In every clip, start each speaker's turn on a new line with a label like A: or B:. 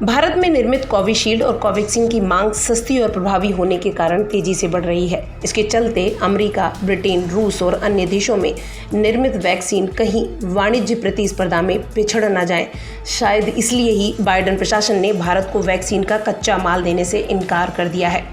A: भारत में निर्मित कोविशील्ड और कोवैक्सीन की मांग सस्ती और प्रभावी होने के कारण तेजी से बढ़ रही है। इसके चलते अमेरिका, ब्रिटेन, रूस और अन्य देशों में निर्मित वैक्सीन कहीं वाणिज्य प्रतिस्पर्धा में पिछड़ न जाए। शायद इसलिए ही बाइडेन प्रशासन ने भारत को वैक्सीन का कच्चा माल देने से इनकार कर दिया है।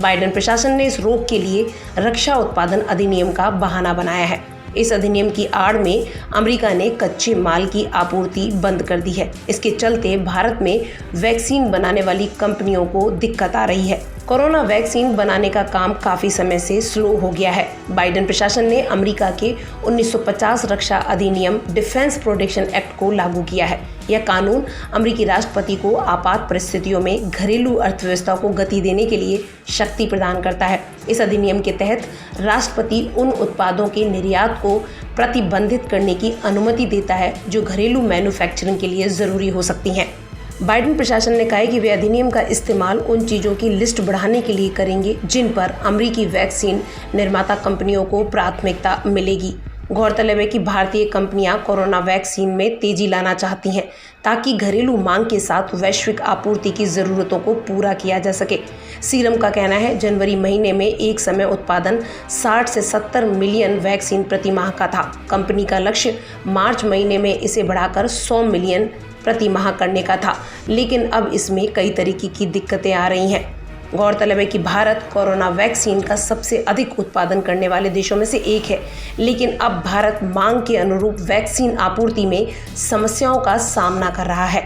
A: बाइडेन प्रशासन ने इस रोक के लिए रक्षा उत्पादन अधिनियम का बहाना बनाया है। इस अधिनियम की आड़ में अमेरिका ने कच्चे माल की आपूर्ति बंद कर दी है। इसके चलते भारत में वैक्सीन बनाने वाली कंपनियों को दिक्कत आ रही है। कोरोना वैक्सीन बनाने का काम काफी समय से स्लो हो गया है। बाइडेन प्रशासन ने अमेरिका के 1950 रक्षा अधिनियम डिफेंस प्रोटेक्शन एक्ट को लागू किया है। यह कानून अमेरिकी राष्ट्रपति को आपात परिस्थितियों में घरेलू अर्थव्यवस्था को गति देने के लिए शक्ति प्रदान करता है। इस अधिनियम के तहत राष्ट्रपति उन उत्पादों के निर्यात को प्रतिबंधित करने की अनुमति देता है जो घरेलू मैन्युफैक्चरिंग के लिए जरूरी हो सकती हैं। बाइडेन प्रशासन ने कहा है कि वे अधिनियम का इस्तेमाल उन चीज़ों की लिस्ट बढ़ाने के लिए करेंगे जिन पर अमेरिकी वैक्सीन निर्माता कंपनियों को प्राथमिकता मिलेगी। गौरतलब है कि भारतीय कंपनियां कोरोना वैक्सीन में तेजी लाना चाहती हैं ताकि घरेलू मांग के साथ वैश्विक आपूर्ति की ज़रूरतों को पूरा किया जा सके। सीरम का कहना है जनवरी महीने में एक समय उत्पादन 60 से 70 मिलियन वैक्सीन प्रति माह का था। कंपनी का लक्ष्य मार्च महीने में इसे बढ़ाकर 100 मिलियन प्रति माह करने का था, लेकिन अब इसमें कई तरीके की दिक्कतें आ रही हैं। गौरतलब है कि भारत कोरोना वैक्सीन का सबसे अधिक उत्पादन करने वाले देशों में से एक है, लेकिन अब भारत मांग के अनुरूप वैक्सीन आपूर्ति में समस्याओं का सामना कर रहा है।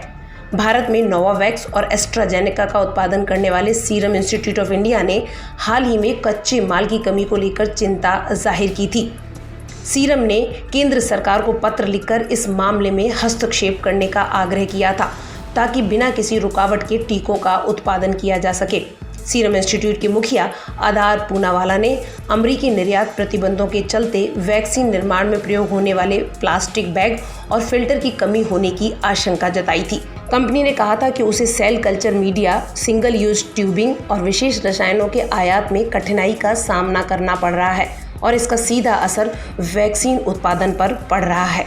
A: भारत में नोवावैक्स और एस्ट्राजेनेका का उत्पादन करने वाले सीरम इंस्टीट्यूट ऑफ इंडिया ने हाल ही में कच्चे माल की कमी को लेकर चिंता जाहिर की थी। सीरम ने केंद्र सरकार को पत्र लिखकर इस मामले में हस्तक्षेप करने का आग्रह किया था ताकि बिना किसी रुकावट के टीकों का उत्पादन किया जा सके। सीरम इंस्टीट्यूट के मुखिया आधार पूनावाला ने अमेरिकी निर्यात प्रतिबंधों के चलते वैक्सीन निर्माण में प्रयोग होने वाले प्लास्टिक बैग और फिल्टर की कमी होने की आशंका जताई थी। कंपनी ने कहा था कि उसे cell culture media, single use tubing और विशेष रसायनों के आयात में कठिनाई का सामना करना पड़ रहा है और इसका सीधा असर वैक्सीन उत्पादन पर पड़ रहा है।